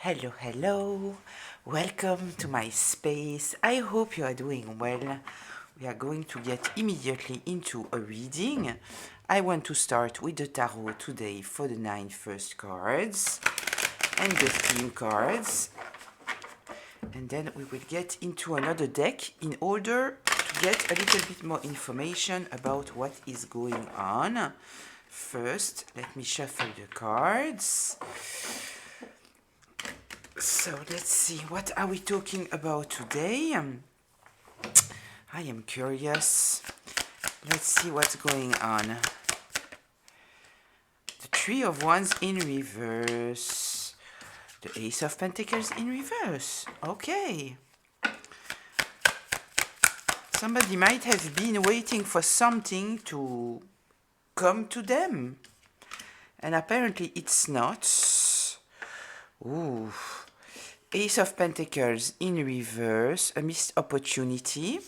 Hello, hello. Welcome to my space. I hope you are doing well. We are going to get immediately into a reading. I want to start with the tarot today for the 9 first cards and the theme cards. And then we will get into another deck in order to get a little bit more information about what is going on. First, let me shuffle the cards. So let's see, what are we talking about today? I am curious. Let's see what's going on. The Three of Wands in reverse. The Ace of Pentacles in reverse. Okay. Somebody might have been waiting for something to come to them. And apparently it's not. Ooh. Ace of Pentacles in reverse, a missed opportunity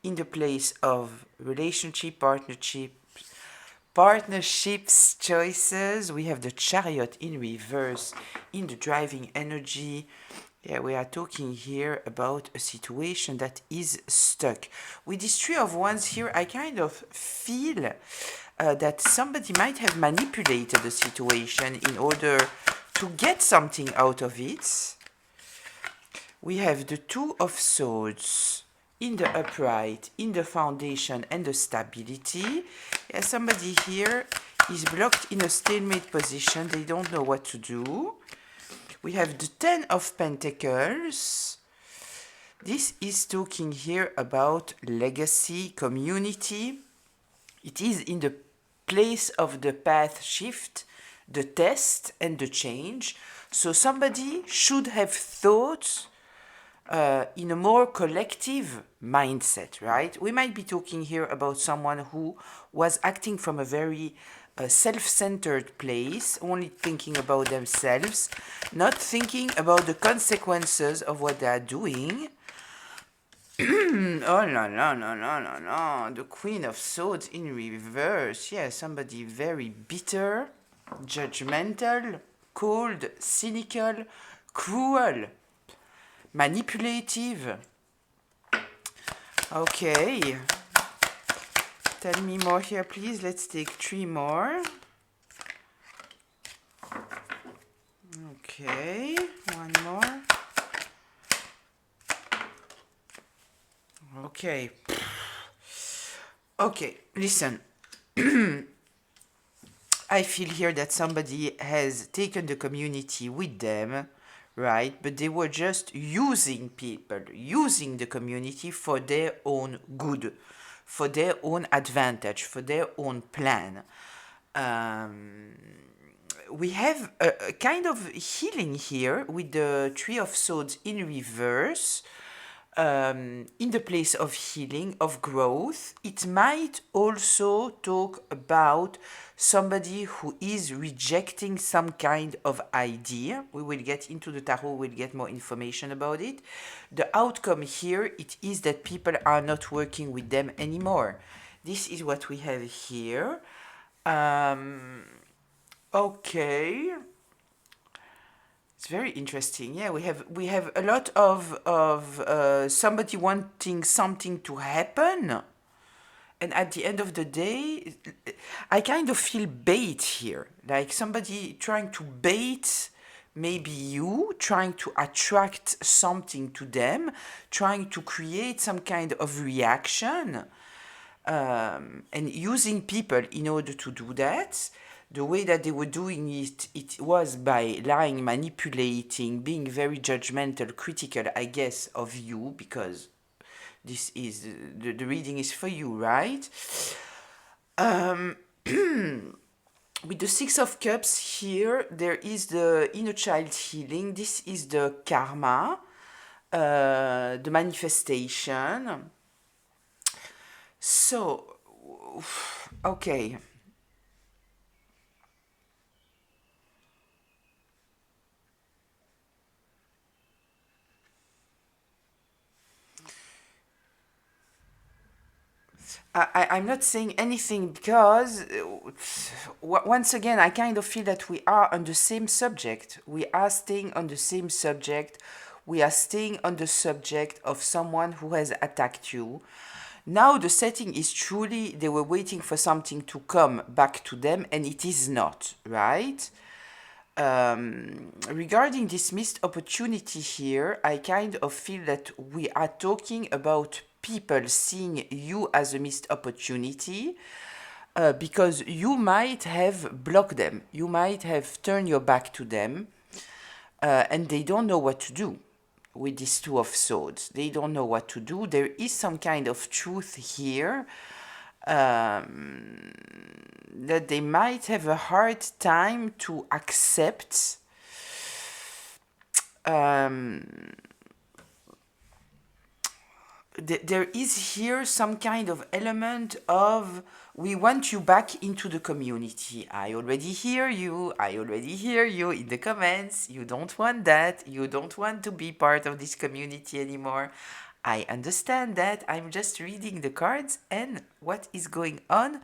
in the place of relationship, partnerships, choices. We have the Chariot in reverse in the driving energy. Yeah, we are talking here about a situation that is stuck. With this Three of Wands here, I kind of feel that somebody might have manipulated the situation in order to get something out of it. We have the Two of Swords in the upright, in the foundation and the stability. Yeah, somebody here is blocked in a stalemate position. They don't know what to do. We have the Ten of Pentacles. This is talking here about legacy, community. It is in the place of the path shift, the test and the change. So somebody should have thought in a more collective mindset, right? We might be talking here about someone who was acting from a very self-centered place, only thinking about themselves, not thinking about the consequences of what they are doing. Oh, no, no, no, no, no, no. The Queen of Swords in reverse. Yeah, somebody very bitter, judgmental, cold, cynical, cruel, manipulative. Okay. Tell me more here, please. Let's take 3 more. Okay. 1 more. Okay. Okay, listen. I feel here that somebody has taken the community with them, right? But they were just using people, using the community for their own good, for their own advantage, for their own plan. We have a kind of healing here with the Three of Swords in reverse. In the place of healing, of growth. It might also talk about somebody who is rejecting some kind of idea. We will get into the tarot, we'll get more information about it. The outcome here, it is that people are not working with them anymore. This is what we have here. Okay. It's very interesting. Yeah, we have a lot of somebody wanting something to happen, and at the end of the day, I kind of feel bait here, like somebody trying to bait maybe you, trying to attract something to them, trying to create some kind of reaction, and using people in order to do that. The way that they were doing it, it was by lying, manipulating, being very judgmental, critical, I guess, of you, because this is the reading is for you, right? With the Six of Cups here, there is the inner child healing. This is the karma, the manifestation. So, okay. I'm not saying anything because, once again, I kind of feel that we are on the same subject. We are staying on the same subject. We are staying on the subject of someone who has attacked you. Now, the setting is truly they were waiting for something to come back to them, and it is not, right? Regarding this missed opportunity here, I kind of feel that we are talking about people seeing you as a missed opportunity, because you might have blocked them, you might have turned your back to them, and they don't know what to do with this Two of Swords. They don't know what to do. There is some kind of truth here, that they might have a hard time to accept. There is here some kind of element of we want you back into the community. I already hear you. I already hear you in the comments. You don't want that. You don't want to be part of this community anymore. I understand that. I'm just reading the cards and what is going on,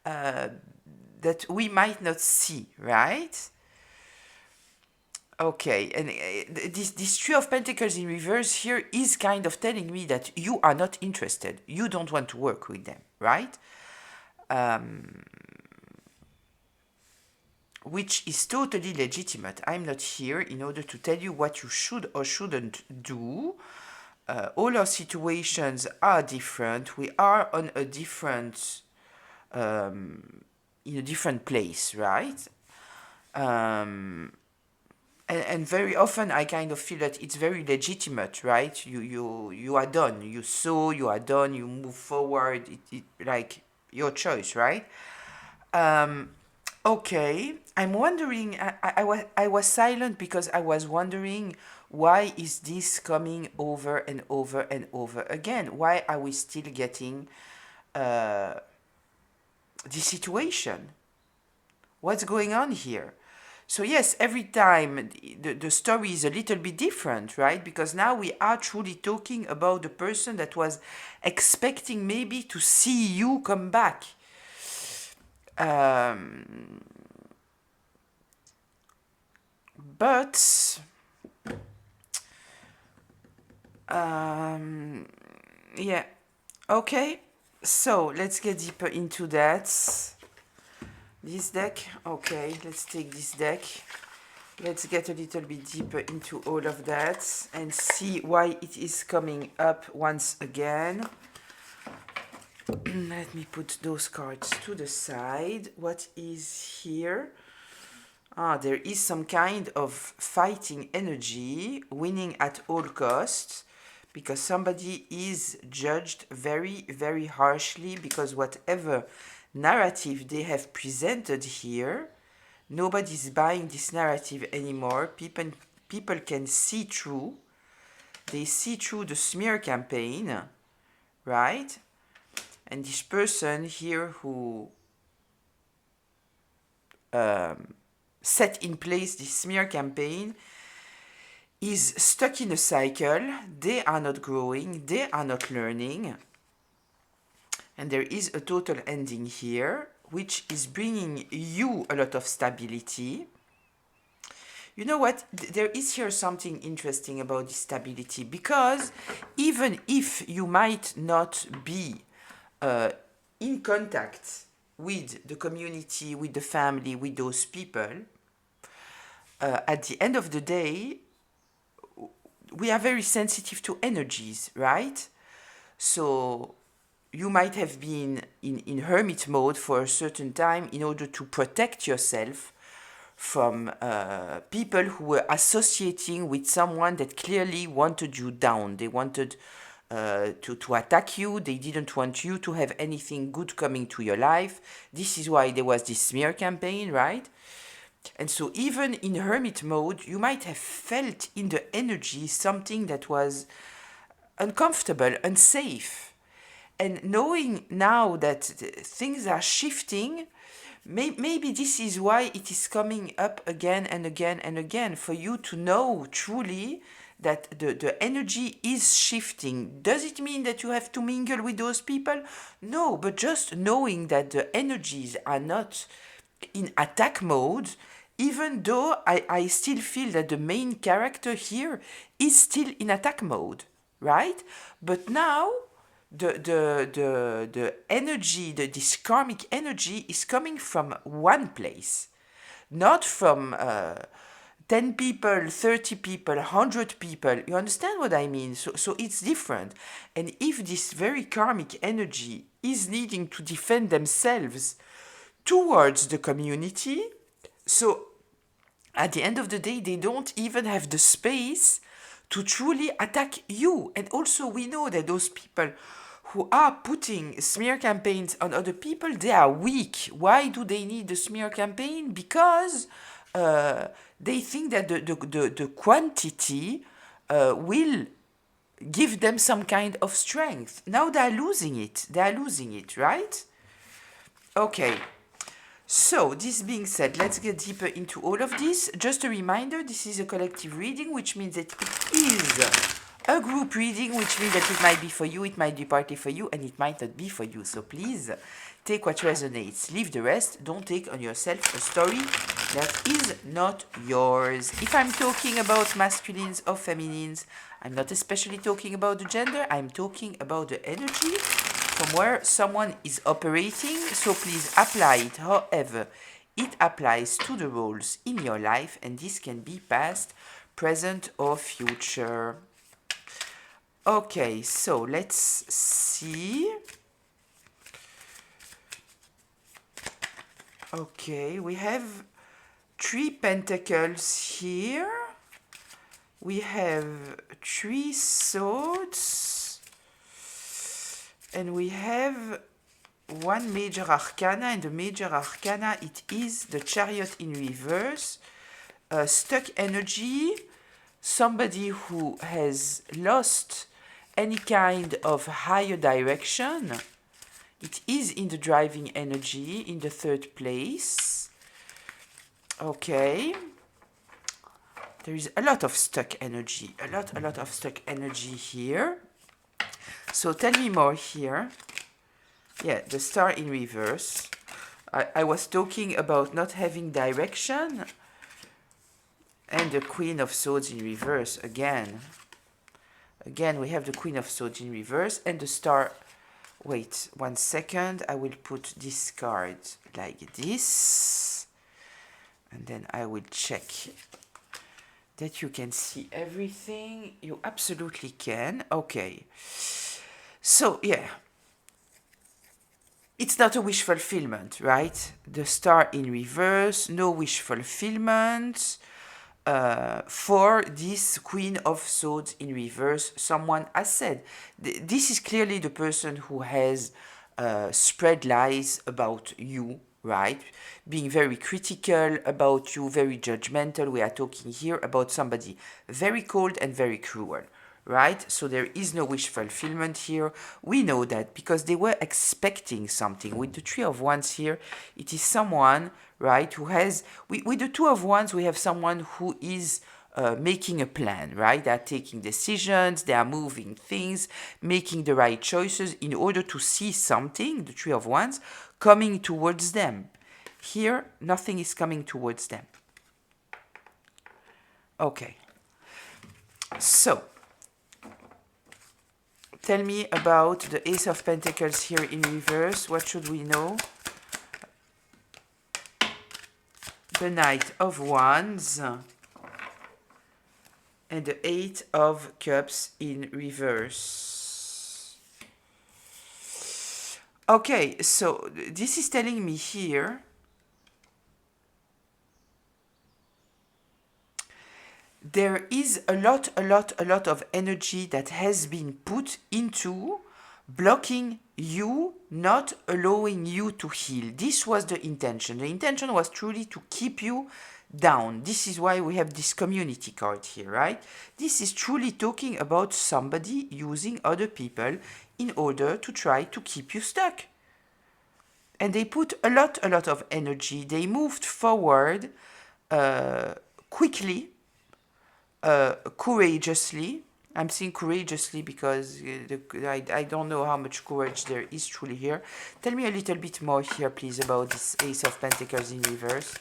that we might not see, right? Okay, and this Three of Pentacles in reverse here is kind of telling me that you are not interested. You don't want to work with them, right? Which is totally legitimate. I'm not here in order to tell you what you should or shouldn't do. All our situations are different. We are on a different, in a different place, right? And very often I kind of feel that it's very legitimate, right? You are done. You saw, you are done, you move forward. Like your choice, right? Okay. I'm wondering, I was silent because I was wondering why is this coming over and over and over again? Why are we still getting this situation? What's going on here? So yes, every time the story is a little bit different, right? Because now we are truly talking about the person that was expecting maybe to see you come back. But yeah, okay. So let's get deeper into that. This deck, okay, let's take this deck. Let's get a little bit deeper into all of that and see why it is coming up once again. Let me put those cards to the side. What is here? There is some kind of fighting energy, winning at all costs, because somebody is judged very, very harshly because whatever narrative they have presented here, nobody's buying this narrative anymore. People can see through. They see through the smear campaign, right? And this person here who set in place this smear campaign is stuck in a cycle. They are not growing. They are not learning. And there is a total ending here, which is bringing you a lot of stability. You know what? There is here something interesting about this stability, because even if you might not be in contact with the community, with the family, with those people, at the end of the day, we are very sensitive to energies, right? So you might have been in hermit mode for a certain time in order to protect yourself from people who were associating with someone that clearly wanted you down. They wanted to attack you. They didn't want you to have anything good coming to your life. This is why there was this smear campaign, right? And so even in hermit mode, you might have felt in the energy something that was uncomfortable, unsafe. And knowing now that things are shifting, maybe this is why it is coming up again and again and again, for you to know truly that the energy is shifting. Does it mean that you have to mingle with those people? No, but just knowing that the energies are not in attack mode, even though I still feel that the main character here is still in attack mode, right? But now the energy, this karmic energy is coming from one place, not from 10 people, 30 people, 100 people. You understand what I mean? So it's different. And if this very karmic energy is needing to defend themselves towards the community, so at the end of the day, they don't even have the space to truly attack you. And also, we know that those people who are putting smear campaigns on other people, they are weak. Why do they need the smear campaign? Because they think that the quantity will give them some kind of strength. Now they are losing it. They are losing it, right? Okay. So, this being said, let's get deeper into all of this. Just a reminder, this is a collective reading, which means that it is a group reading, which means that it might be for you, it might be partly for you, and it might not be for you. So please take what resonates, leave the rest. Don't take on yourself a story that is not yours. If I'm talking about masculines or feminines, I'm not especially talking about the gender, I'm talking about the energy from where someone is operating, so please apply it however it applies to the roles in your life, and this can be past, present, or future. Okay, so let's see. Okay, we have 3 pentacles here. We have 3 swords. And we have 1 major arcana, and the major arcana, it is the Chariot in reverse. Stuck energy, somebody who has lost any kind of higher direction. It is in the driving energy in the 3rd place. Okay. There is a lot of stuck energy, a lot of stuck energy here. So tell me more here. Yeah, the Star in reverse. I was talking about not having direction. And the Queen of Swords in reverse again. Again, we have the Queen of Swords in reverse and the Star. Wait, 1 second. I will put this card like this. And then I will check that you can see everything. You absolutely can. Okay. So, yeah. It's not a wish fulfillment, right? The Star in reverse, no wish fulfillment. For this Queen of Swords in reverse, someone has said, this is clearly the person who has spread lies about you, right? Being very critical about you, very judgmental. We are talking here about somebody very cold and very cruel, right? So there is no wish fulfillment here. We know that because they were expecting something. With the Three of Wands here, it is someone, right, who has, with the Two of Wands, we have someone who is making a plan, right? They are taking decisions, they are moving things, making the right choices in order to see something, the Three of Wands, coming towards them. Here, nothing is coming towards them. Okay. So, tell me about the Ace of Pentacles here in reverse. What should we know? The Knight of Wands and the Eight of Cups in reverse. Okay, so this is telling me here there is a lot of energy that has been put into blocking you, not allowing you to heal. This was the intention. The intention was truly to keep you down. This is why we have this community card here, right? This is truly talking about somebody using other people in order to try to keep you stuck. And they put a lot of energy. They moved forward quickly, courageously. I'm saying courageously because I don't know how much courage there is truly here. Tell me a little bit more here, please, about this Ace of Pentacles in reverse.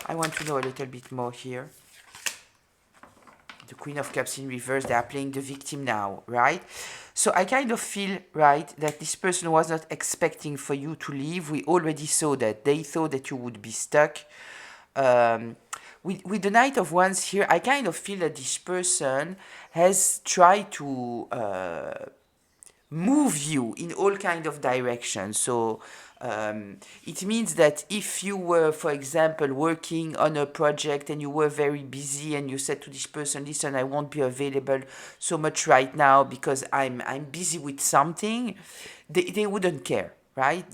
I want to know a little bit more here. The Queen of Cups in reverse, they are playing the victim now, right? So I kind of feel, right, that this person was not expecting for you to leave. We already saw that. They thought that you would be stuck. Um, with the Knight of Wands here, I kind of feel that this person has tried to move you in all kind of directions. So it means that if you were, for example, working on a project and you were very busy and you said to this person, listen, I won't be available so much right now because I'm busy with something, they wouldn't care, right?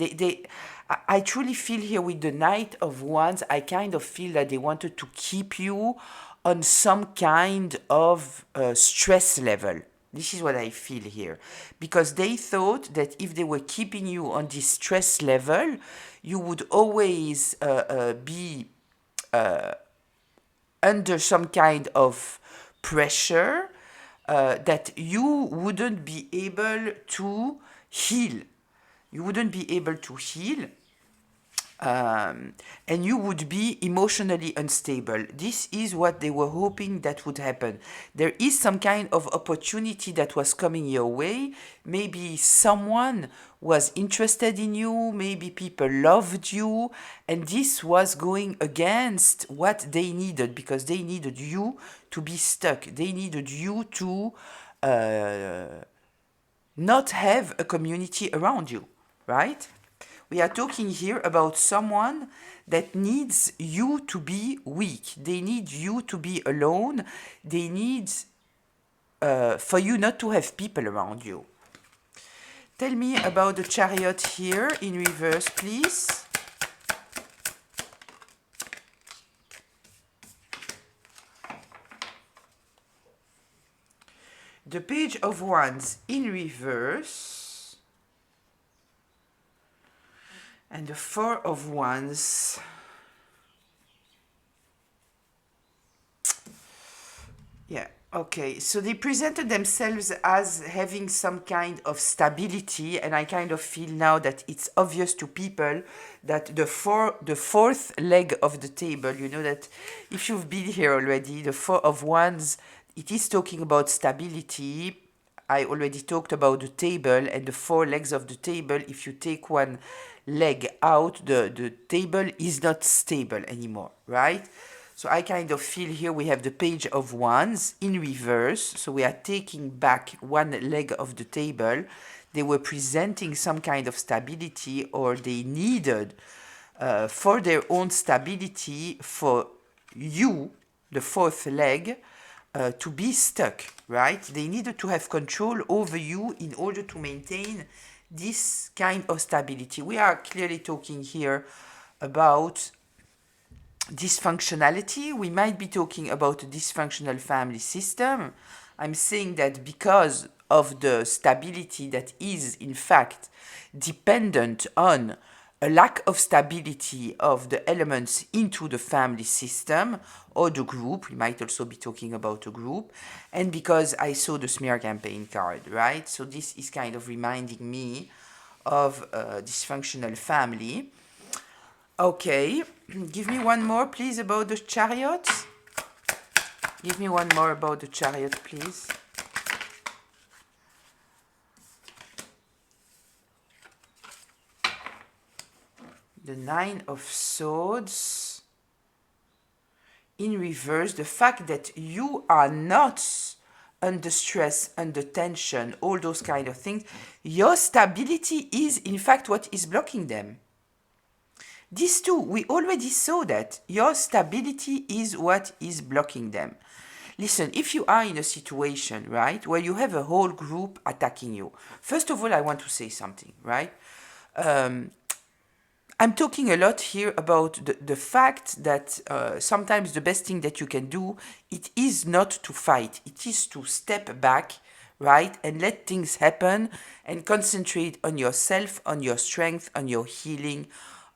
I truly feel here with the Knight of Wands, I kind of feel that they wanted to keep you on some kind of stress level. This is what I feel here. Because they thought that if they were keeping you on this stress level, you would always be under some kind of pressure that you wouldn't be able to heal. You wouldn't be able to heal. And you would be emotionally unstable. This is what they were hoping that would happen. There is some kind of opportunity that was coming your way. Maybe someone was interested in you, maybe people loved you, and this was going against what they needed because they needed you to be stuck. They needed you to not have a community around you, right? We are talking here about someone that needs you to be weak. They need you to be alone. They need for you not to have people around you. Tell me about the Chariot here in reverse, please. The Page of Wands in reverse. And the Four of Wands. Yeah, okay. So they presented themselves as having some kind of stability, and I kind of feel now that it's obvious to people that the fourth leg of the table, you know that if you've been here already, the Four of Wands, it is talking about stability. I already talked about the table and the four legs of the table. If you take one leg out, the table is not stable anymore, right? So I kind of feel here we have the Page of Wands in reverse. So we are taking back one leg of the table. They were presenting some kind of stability, or they needed for their own stability for you, the fourth leg, to be stuck, right? They needed to have control over you in order to maintain this kind of stability. We are clearly talking here about dysfunctionality. We might be talking about a dysfunctional family system. I'm saying that because of the stability that is in fact dependent on a lack of stability of the elements into the family system or the group. We might also be talking about a group. And because I saw the smear campaign card, right? So this is kind of reminding me of a dysfunctional family. Okay, give me one more, please, about the Chariot. Give me one more about the Chariot, please. The Nine of Swords in reverse. The fact that you are not under stress, under tension, all those kind of things. Your stability is, in fact, what is blocking them. These two, we already saw that. Your stability is what is blocking them. Listen, if you are in a situation, right, where you have a whole group attacking you, first of all, I want to say something, right? I'm talking a lot here about the fact that sometimes the best thing that you can do, it is not to fight. It is to step back, right, and let things happen and concentrate on yourself, on your strength, on your healing,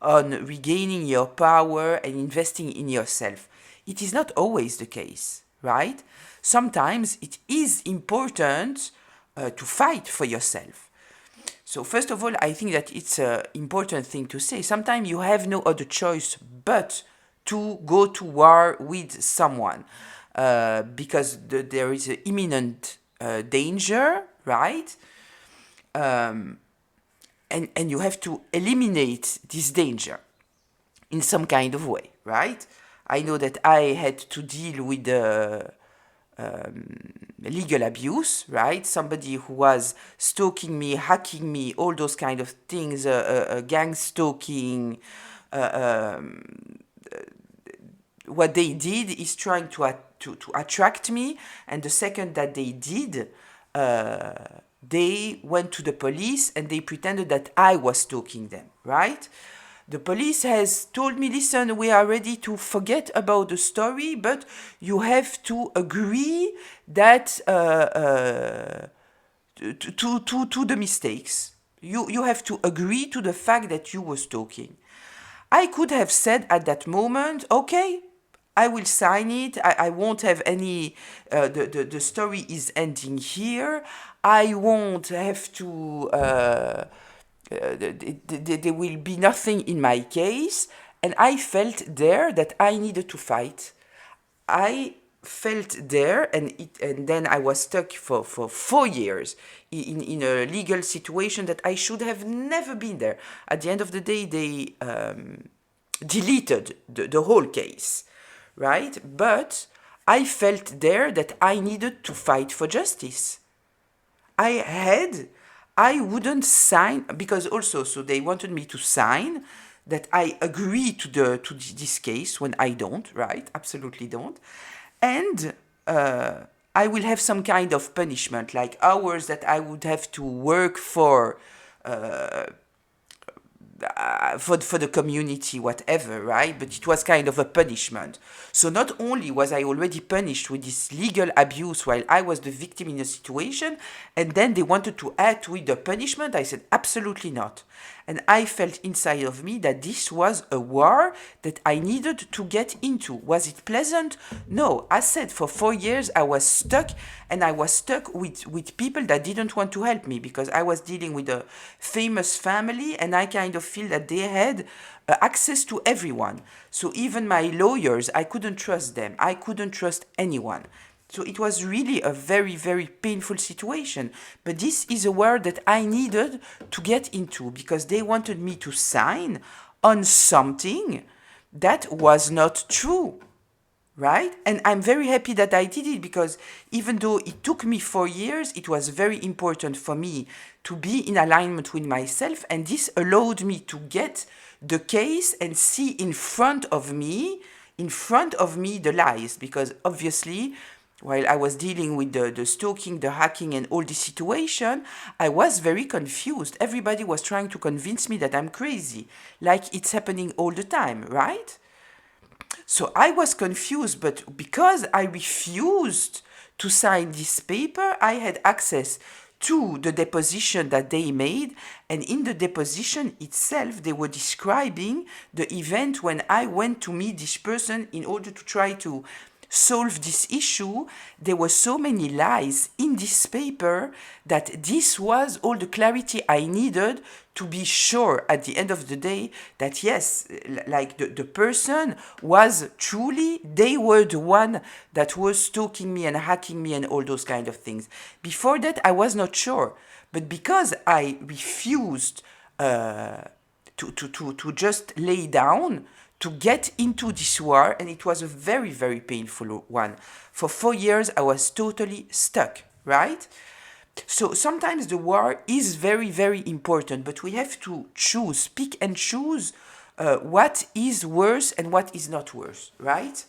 on regaining your power and investing in yourself. It is not always the case, right? Sometimes it is important to fight for yourself. So first of all, I think that it's an important thing to say. Sometimes you have no other choice but to go to war with someone because there is an imminent danger, right? And you have to eliminate this danger in some kind of way, right? I know that I had to deal with legal abuse, right? Somebody who was stalking me, hacking me, all those kind of things, gang stalking. What they did is trying to attract me, and the second that they did, they went to the police and they pretended that I was stalking them, right? The police has told me, listen, we are ready to forget about the story, but you have to agree that to the mistakes. You have to agree to the fact that you were stalking. I could have said at that moment, okay, I will sign it. I won't have any, the story is ending here. I won't have to, there will be nothing in my case. And I felt there that I needed to fight. I felt there, and then I was stuck for 4 years in a legal situation that I should have never been there. At the end of the day, they deleted the whole case, right? But I felt there that I needed to fight for justice. I wouldn't sign, because also, so they wanted me to sign that I agree to this case when I don't, right? Absolutely don't. And I will have some kind of punishment, like hours that I would have to work for the community, whatever, right? But it was kind of a punishment. So not only was I already punished with this legal abuse while I was the victim in a situation, and then they wanted to add with the punishment, I said, absolutely not. And I felt inside of me that this was a war that I needed to get into. Was it pleasant? No. I said for 4 years I was stuck, and I was stuck with people that didn't want to help me because I was dealing with a famous family, and I kind of feel that they had access to everyone. So even my lawyers, I couldn't trust them. I couldn't trust anyone. So it was really a very, very painful situation. But this is a word that I needed to get into because they wanted me to sign on something that was not true, right? And I'm very happy that I did it because even though it took me 4 years, it was very important for me to be in alignment with myself. And this allowed me to get the case and see in front of me the lies, because obviously while I was dealing with the stalking, the hacking, and all this situation, I was very confused. Everybody was trying to convince me that I'm crazy, like it's happening all the time, right? So I was confused, but because I refused to sign this paper, I had access to the deposition that they made, and in the deposition itself, they were describing the event when I went to meet this person in order to try to solve this issue. There were so many lies in this paper that this was all the clarity I needed to be sure at the end of the day that yes, like the person was truly, they were the one that was stalking me and hacking me and all those kind of things. Before that, I was not sure. But because I refused to just lay down, to get into this war, and it was a very, very painful one. For 4 years, I was totally stuck, right? So sometimes the war is very, very important, but we have to choose, pick and choose what is worse and what is not worse, right?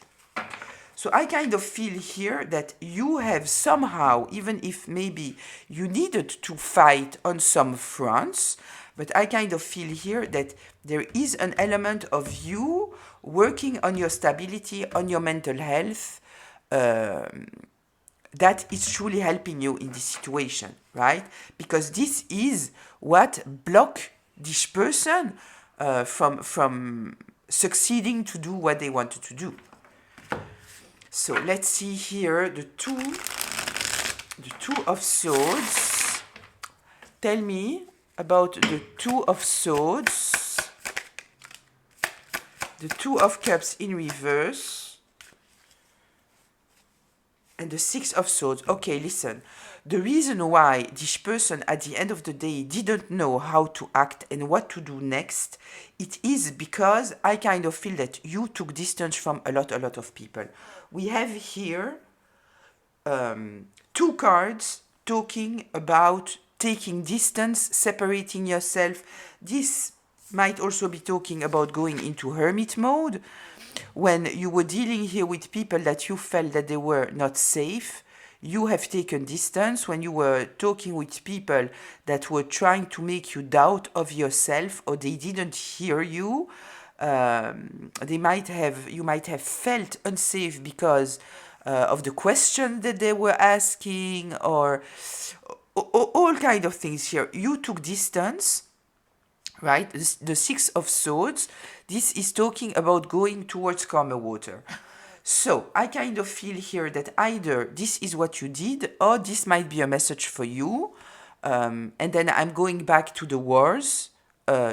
So I kind of feel here that you have somehow, even if maybe you needed to fight on some fronts, but I kind of feel here that there is an element of you working on your stability, on your mental health, that is truly helping you in this situation, right? Because this is what blocked this person from succeeding to do what they wanted to do. So let's see here the two of swords. Tell me about the two of swords, the two of cups in reverse, and the six of swords. Okay, listen. The reason why this person at the end of the day didn't know how to act and what to do next, it is because I kind of feel that you took distance from a lot of people. We have here two cards talking about taking distance, separating yourself. This might also be talking about going into hermit mode. When you were dealing here with people that you felt that they were not safe, you have taken distance. When you were talking with people that were trying to make you doubt of yourself or they didn't hear you, you might have felt unsafe because of the question that they were asking, or all kind of things here. You took distance, right? The Six of Swords, this is talking about going towards calmer water. So I kind of feel here that either this is what you did or this might be a message for you. And then I'm going back to the wars,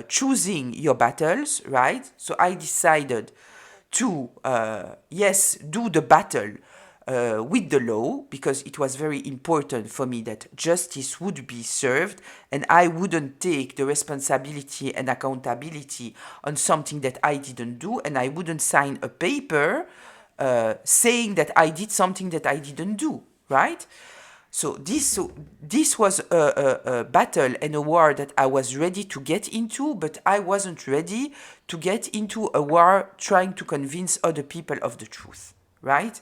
choosing your battles, right? So I decided to, yes, do the battle with the law, because it was very important for me that justice would be served and I wouldn't take the responsibility and accountability on something that I didn't do, and I wouldn't sign a paper saying that I did something that I didn't do, right? So this was a battle and a war that I was ready to get into, but I wasn't ready to get into a war trying to convince other people of the truth, right?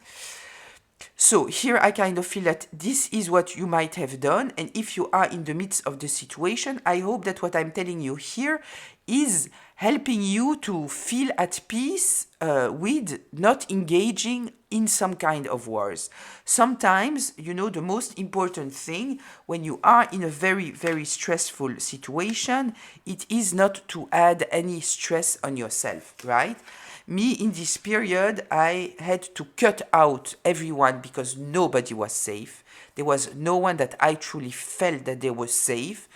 So here I kind of feel that this is what you might have done, and if you are in the midst of the situation, I hope that what I'm telling you here is helping you to feel at peace with not engaging in some kind of wars. Sometimes, you know, the most important thing when you are in a very stressful situation, it is not to add any stress on yourself, right? Me, in this period, I had to cut out everyone because nobody was safe. There was no one that I truly felt that they were safe.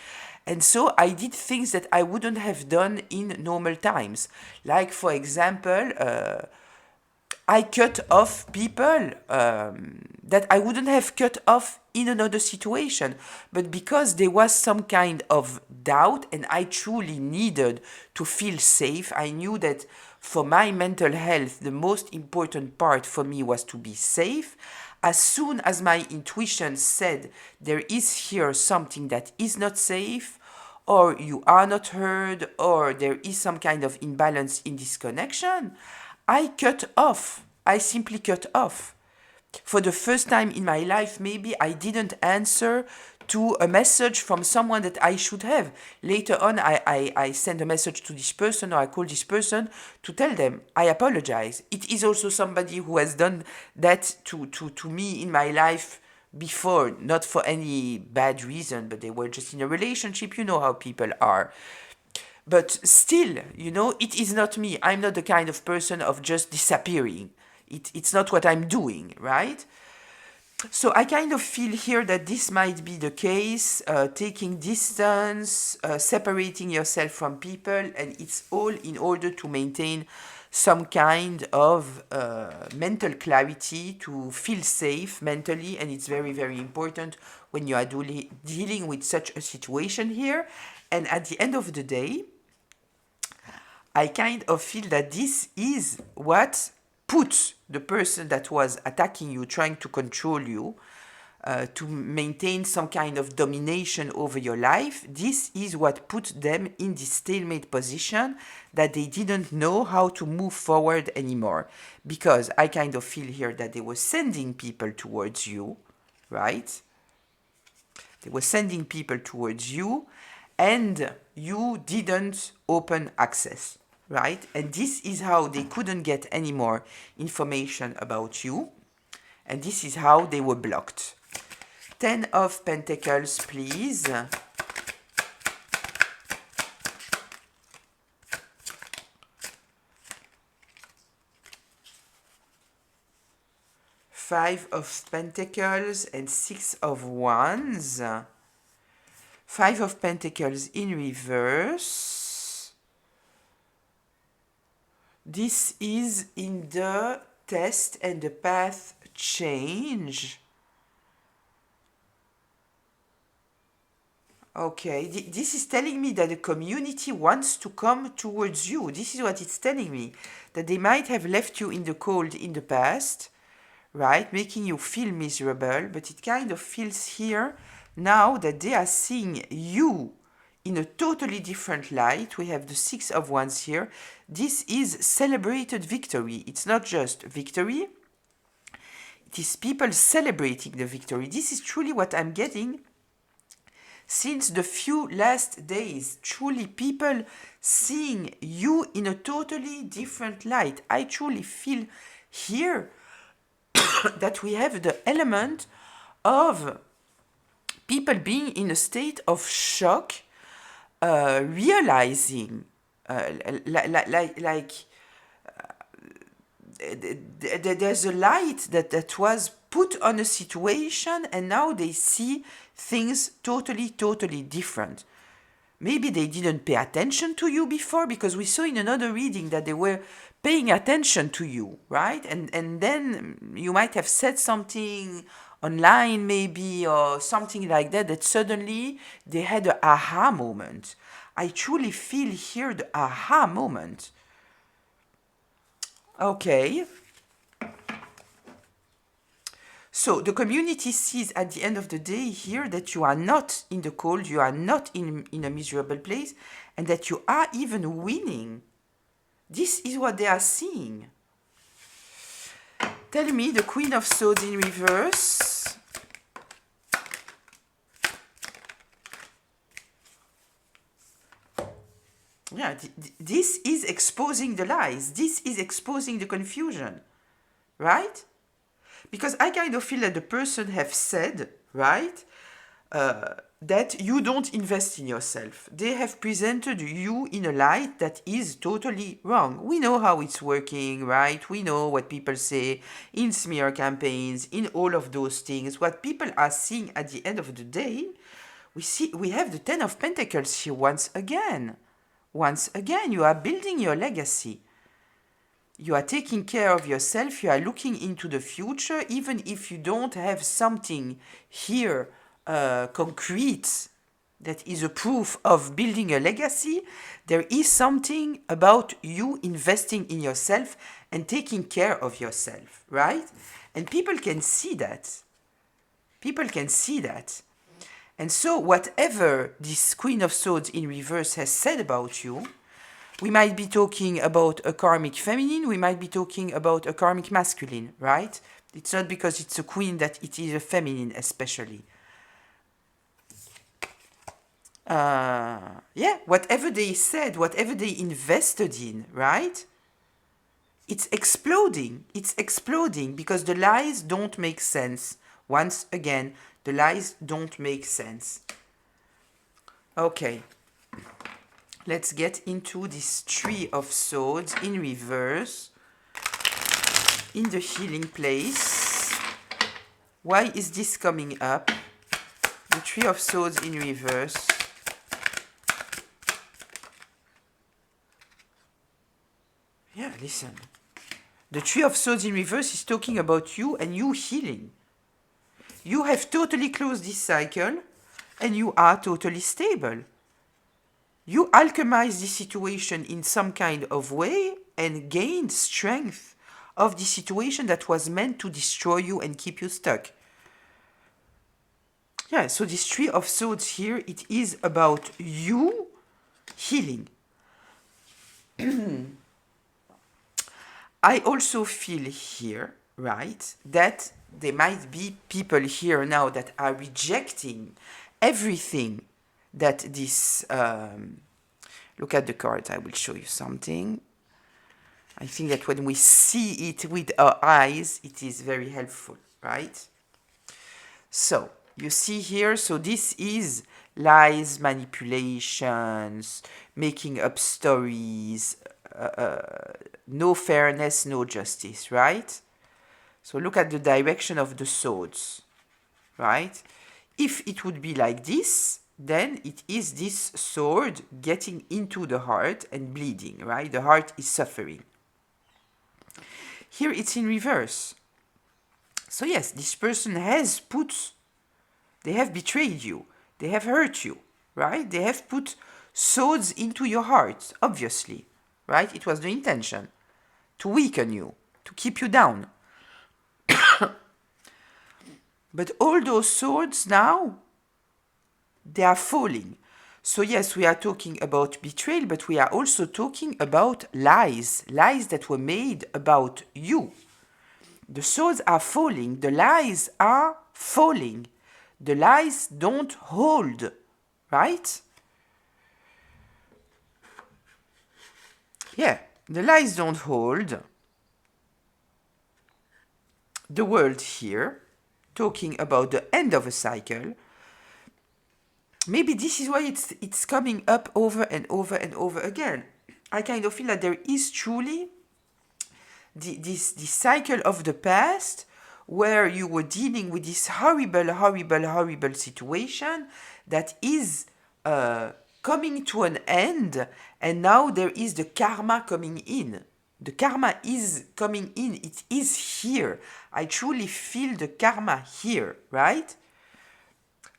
And so I did things that I wouldn't have done in normal times. Like, for example, I cut off people that I wouldn't have cut off in another situation. But because there was some kind of doubt and I truly needed to feel safe, I knew that for my mental health, the most important part for me was to be safe. As soon as my intuition said there is here something that is not safe, or you are not heard, or there is some kind of imbalance in this connection, I cut off. I simply cut off. For the first time in my life, maybe I didn't answer to a message from someone that I should have. Later on, I send a message to this person, or I call this person to tell them, I apologize. It is also somebody who has done that to me in my life before, not for any bad reason, but they were just in a relationship. You know how people are. But still, you know, it is not me. I'm not the kind of person of just disappearing. It's not what I'm doing, right? So I kind of feel here that this might be the case, taking distance, separating yourself from people, and it's all in order to maintain some kind of mental clarity, to feel safe mentally, and it's very important when you are dealing with such a situation here. And at the end of the day, I kind of feel that this is what put the person that was attacking you, trying to control you, to maintain some kind of domination over your life. This is what put them in this stalemate position, that they didn't know how to move forward anymore. Because I kind of feel here that they were sending people towards you, right? They were sending people towards you, and you didn't open access, right? And this is how they couldn't get any more information about you, and this is how they were blocked. 10 of Pentacles, please. Five of Pentacles and Six of Wands. Five of Pentacles in reverse. This is in the test and the path change. Okay, this is telling me that the community wants to come towards you. This is what it's telling me. That they might have left you in the cold in the past, right? Making you feel miserable, but it kind of feels here now that they are seeing you in a totally different light. We have the Six of Wands here. This is celebrated victory. It's not just victory. It is people celebrating the victory. This is truly what I'm getting since the few last days. Truly people seeing you in a totally different light. I truly feel here that we have the element of people being in a state of shock, realizing there's a light that was put on a situation and now they see things totally different. Maybe they didn't pay attention to you before, because we saw in another reading that they were paying attention to you, right? And then you might have said something online maybe or something like that, that suddenly they had an aha moment. I truly feel here the aha moment. Okay. So the community sees at the end of the day here that you are not in the cold, you are not in a miserable place, and that you are even winning. This is what they are seeing. Tell me the Queen of Swords in reverse. Yeah, this is exposing the lies. This is exposing the confusion, right? Because I kind of feel that the person have said, right, that you don't invest in yourself. They have presented you in a light that is totally wrong. We know how it's working, right? We know what people say in smear campaigns, in all of those things. What people are seeing at the end of the day, we have the Ten of Pentacles here once again. Once again, you are building your legacy. You are taking care of yourself, you are looking into the future, even if you don't have something here concrete that is a proof of building a legacy. There is something about you investing in yourself and taking care of yourself, right? And people can see that. People can see that. And so whatever this Queen of Swords in reverse has said about you, we might be talking about a karmic feminine, we might be talking about a karmic masculine, right? It's not because it's a queen that it is a feminine especially. Yeah, whatever they said, whatever they invested in, right? It's exploding. It's exploding because the lies don't make sense. Once again, the lies don't make sense. Okay. Let's get into this Three of Swords in reverse, in the healing place. Why is this coming up? The Three of Swords in reverse. Yeah, listen. The Three of Swords in reverse is talking about you and you healing. You have totally closed this cycle and you are totally stable. You alchemize the situation in some kind of way and gain strength of the situation that was meant to destroy you and keep you stuck. Yeah, so this Three of Swords here, it is about you healing. I also feel here, right, that there might be people here now that are rejecting everything that this, look at the cards, I will show you something. I think that when we see it with our eyes, it is very helpful, right? So, you see here, so this is lies, manipulations, making up stories, no fairness, no justice, right? So look at the direction of the swords, right? If it would be like this, then it is this sword getting into the heart and bleeding, right? The heart is suffering. Here it's in reverse. So yes, this person they have betrayed you. They have hurt you, right? They have put swords into your heart, obviously, right? It was the intention to weaken you, to keep you down. But all those swords now, they are falling. So yes, we are talking about betrayal, but we are also talking about lies that were made about you. The swords are falling, the lies are falling. The lies don't hold, right? Yeah, the lies don't hold. The world here, talking about the end of a cycle. Maybe this is why it's coming up over and over and over again. I kind of feel that there is truly this cycle of the past where you were dealing with this horrible situation that is coming to an end, and now there is the karma coming in. The karma is coming in. It is here. I truly feel the karma here, right?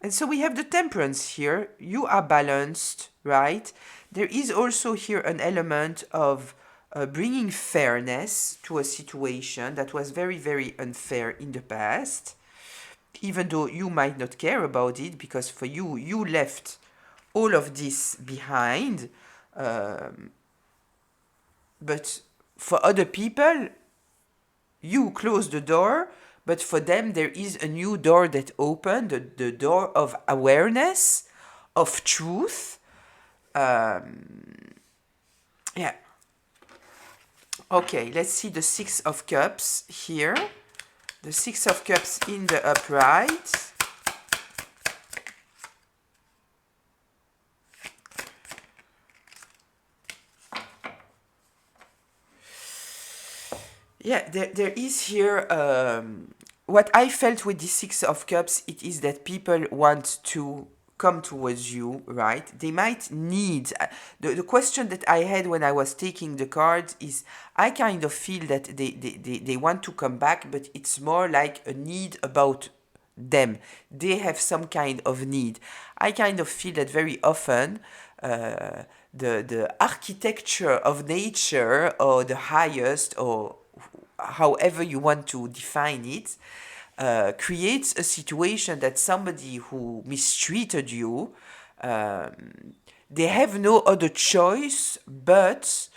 And so we have the temperance here. You are balanced, right? There is also here an element of bringing fairness to a situation that was very unfair in the past, even though you might not care about it, because for you, you left all of this behind. But for other people, you close the door, but for them there is a new door that opened, the door of awareness, of truth. Yeah. Okay, let's see the Six of Cups here. The Six of Cups in the upright. Yeah, there is here, what I felt with the Six of Cups, it is that people want to come towards you, right? They might need, the question that I had when I was taking the cards is, I kind of feel that they want to come back, but it's more like a need about them. They have some kind of need. I kind of feel that very often, the architecture of nature, or the highest, or however you want to define it, creates a situation that somebody who mistreated you, they have no other choice but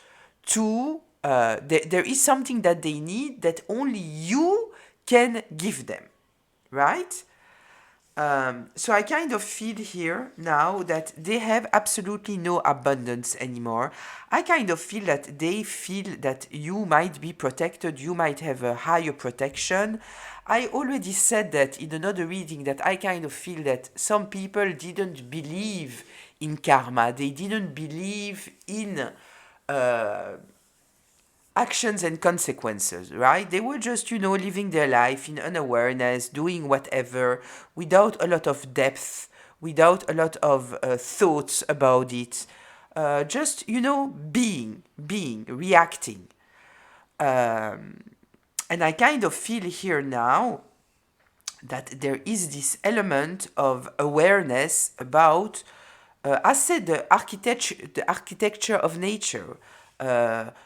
to, there is something that they need that only you can give them, right? So I kind of feel here now that they have absolutely no abundance anymore. I kind of feel that they feel that you might be protected, you might have a higher protection. I already said that in another reading, that I kind of feel that some people didn't believe in karma. They didn't believe in actions and consequences, right? They were just, living their life in unawareness, doing whatever, without a lot of depth, without a lot of thoughts about it. Just, being, reacting. And I kind of feel here now that there is this element of awareness about, I said, the architecture of nature.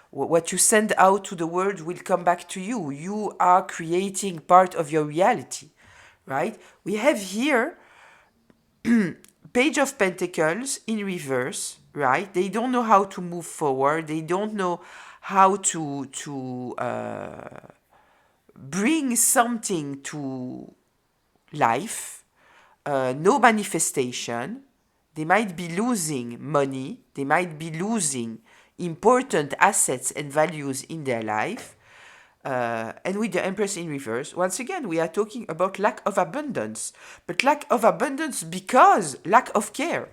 What you send out to the world will come back to you. You are creating part of your reality, right? We have here Page of Pentacles in reverse, right? They don't know how to move forward. They don't know how to bring something to life. No manifestation. They might be losing money. They might be losing important assets and values in their life. And with the Empress in reverse, once again, we are talking about lack of abundance. But lack of abundance because lack of care.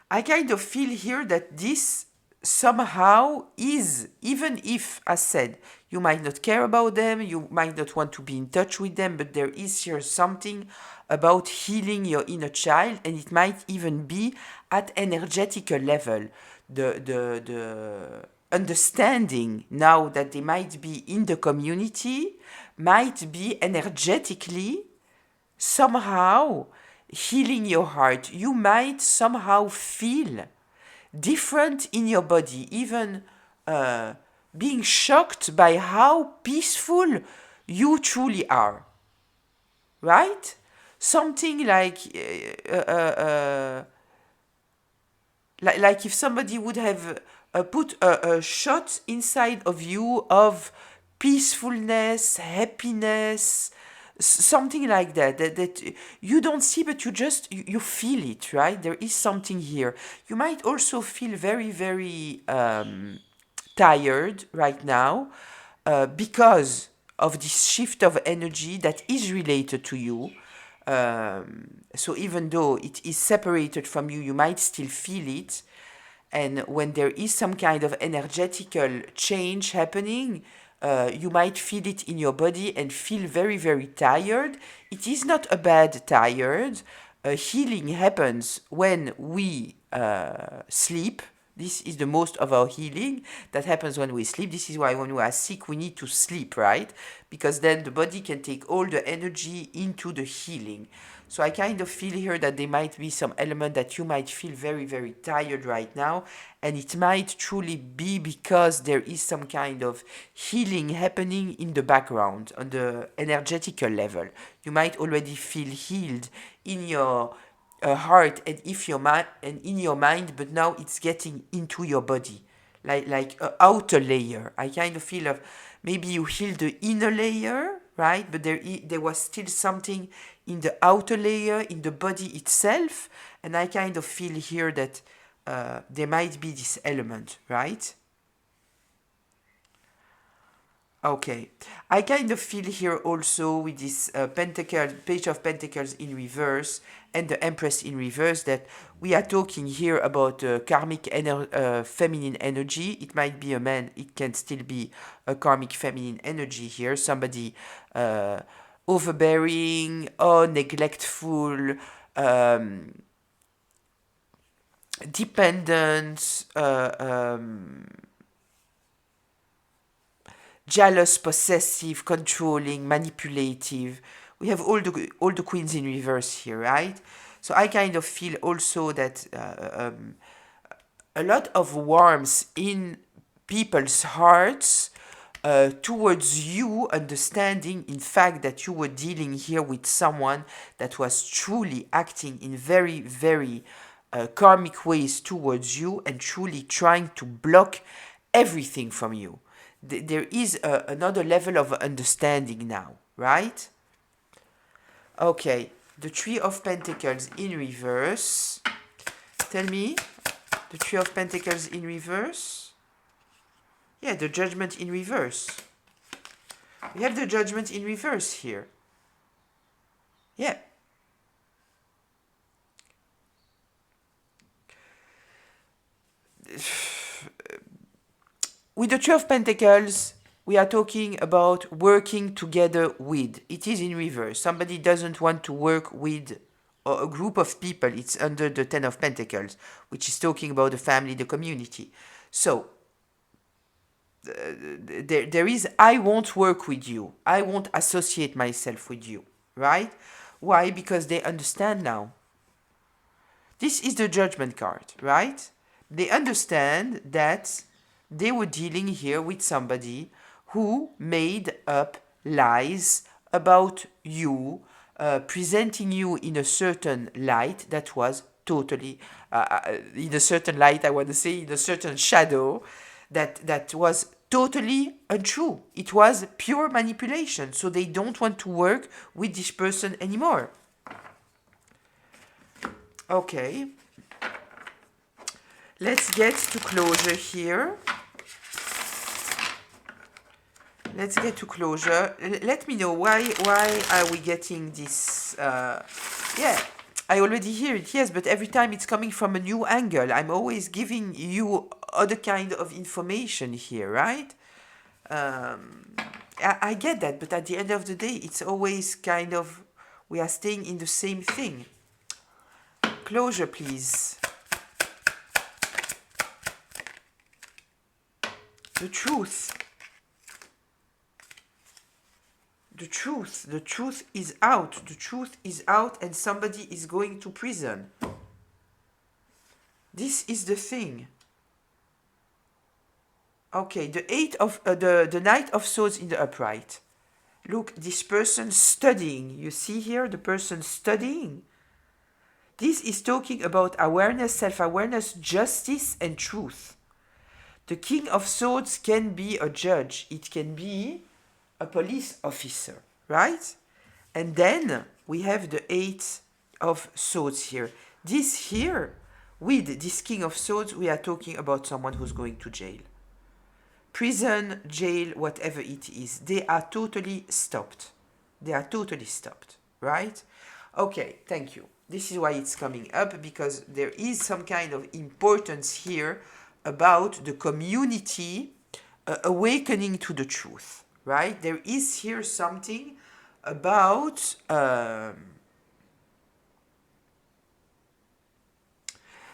I kind of feel here that this somehow is, even if, as said, you might not care about them, you might not want to be in touch with them, but there is here something about healing your inner child, and it might even be at energetical level. The understanding now that they might be in the community might be energetically somehow healing your heart. You might somehow feel different in your body, even being shocked by how peaceful you truly are, right? Something like if somebody would have put a shot inside of you of peacefulness, happiness, something like that you don't see, but you feel it, right? There is something here. You might also feel very, very tired right now because of this shift of energy that is related to you. So even though it is separated from you, you might still feel it. And when there is some kind of energetical change happening, you might feel it in your body and feel very, very tired. It is not a bad tired. Healing happens when we sleep. This is the most of our healing that happens when we sleep. This is why when we are sick, we need to sleep, right? Because then the body can take all the energy into the healing. So I kind of feel here that there might be some element that you might feel very, very tired right now. And it might truly be because there is some kind of healing happening in the background on the energetical level. You might already feel healed in your heart and if your mind and in your mind, but now it's getting into your body, like a outer layer. I kind of feel of maybe you healed the inner layer, right? But there was still something in the outer layer, in the body itself, and I kind of feel here that there might be this element, right? Okay, I kind of feel here also with this page of pentacles in reverse and the Empress in reverse that we are talking here about karmic feminine energy. It might be a man, it can still be a karmic feminine energy here. Somebody overbearing or neglectful, um, dependent, jealous, possessive, controlling, manipulative. We have all the queens in reverse here, right? So I kind of feel also that a lot of warmth in people's hearts towards you, understanding in fact that you were dealing here with someone that was truly acting in very, very karmic ways towards you and truly trying to block everything from you. There is another level of understanding now, right? Okay, the Three of Pentacles in reverse. Tell me, the Three of Pentacles in reverse. Yeah, the Judgment in reverse. We have the Judgment in reverse here. Yeah. With the Three of Pentacles, we are talking about working together with. It is in reverse. Somebody doesn't want to work with a group of people. It's under the Ten of Pentacles, which is talking about the family, the community. So, there is, I won't work with you. I won't associate myself with you, right? Why? Because they understand now. This is the Judgment card, right? They understand that they were dealing here with somebody who made up lies about you, presenting you in a certain light that was totally, in a certain light, I want to say, in a certain shadow that was totally untrue. It was pure manipulation. So they don't want to work with this person anymore. Okay. Let's get to closure here. Let's get to closure. Let me know why are we getting this? Yeah, I already hear it, yes, but every time it's coming from a new angle. I'm always giving you other kind of information here, right? I get that, but at the end of the day, it's always kind of, we are staying in the same thing. Closure, please. The truth. The truth is out. The truth is out, and somebody is going to prison. This is the thing. Okay, the Knight of Swords in the upright. Look, this person studying. You see here the person studying. This is talking about awareness, self-awareness, justice, and truth. The King of Swords can be a judge. It can be a police officer, right? And then we have the Eight of Swords here. This here, with this King of Swords, we are talking about someone who's going to jail. Prison, jail, whatever it is. They are totally stopped. They are totally stopped, right? Okay, thank you. This is why it's coming up, because there is some kind of importance here about the community awakening to the truth, right? There is here something about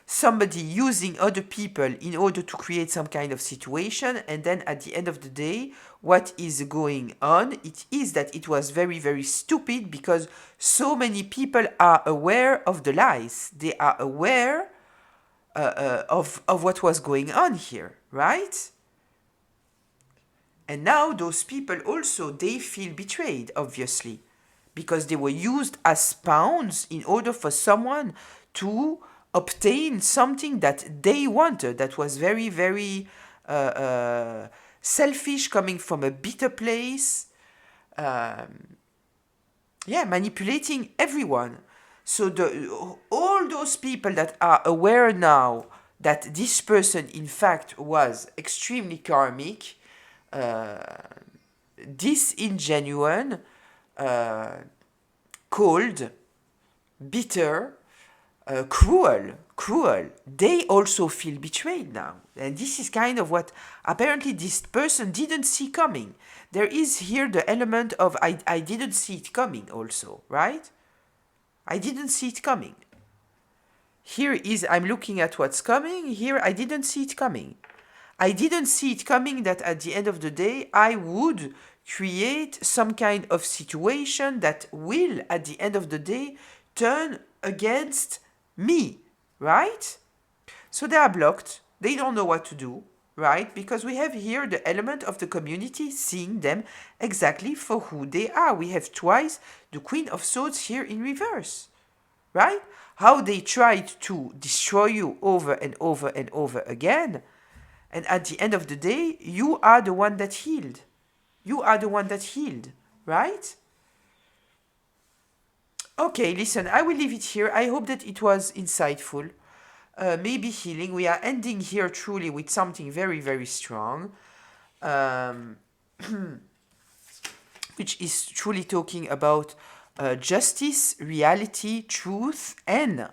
somebody using other people in order to create some kind of situation, and then at the end of the day, what is going on? It is that it was very, very stupid, because so many people are aware of the lies. They are aware of what was going on here, right? And now those people also, they feel betrayed, obviously, because they were used as pawns in order for someone to obtain something that they wanted, that was very, very selfish, coming from a bitter place, manipulating everyone. So all those people that are aware now that this person, in fact, was extremely karmic, disingenuine, cold, bitter, cruel, they also feel betrayed now. And this is kind of what apparently this person didn't see coming. There is here the element of I didn't see it coming also, right? I didn't see it coming. Here is, I'm looking at what's coming. Here, I didn't see it coming. I didn't see it coming that at the end of the day, I would create some kind of situation that will, at the end of the day, turn against me, right? So they are blocked. They don't know what to do, right? Because we have here the element of the community seeing them exactly for who they are. We have twice the Queen of Swords here in reverse, right? How they tried to destroy you over and over and over again. And at the end of the day, you are the one that healed. You are the one that healed, right? Okay, listen, I will leave it here. I hope that it was insightful, maybe healing. We are ending here truly with something very, very strong, which is truly talking about justice, reality, truth, and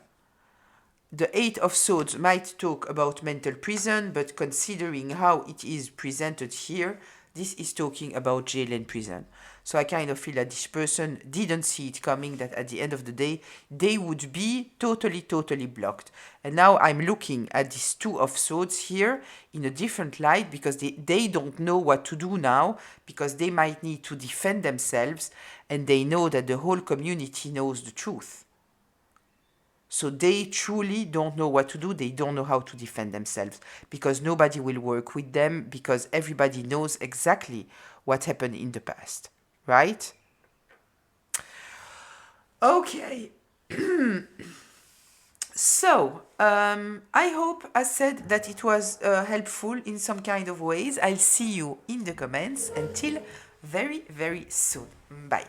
the Eight of Swords might talk about mental prison, but considering how it is presented here, this is talking about jail and prison. So I kind of feel that this person didn't see it coming, that at the end of the day, they would be totally, totally blocked. And now I'm looking at these Two of Swords here in a different light, because they don't know what to do now, because they might need to defend themselves, and they know that the whole community knows the truth. So they truly don't know what to do. They don't know how to defend themselves, because nobody will work with them, because everybody knows exactly what happened in the past, right? Okay. So, I hope, as said, that it was helpful in some kind of ways. I'll see you in the comments. Until very, very soon. Bye.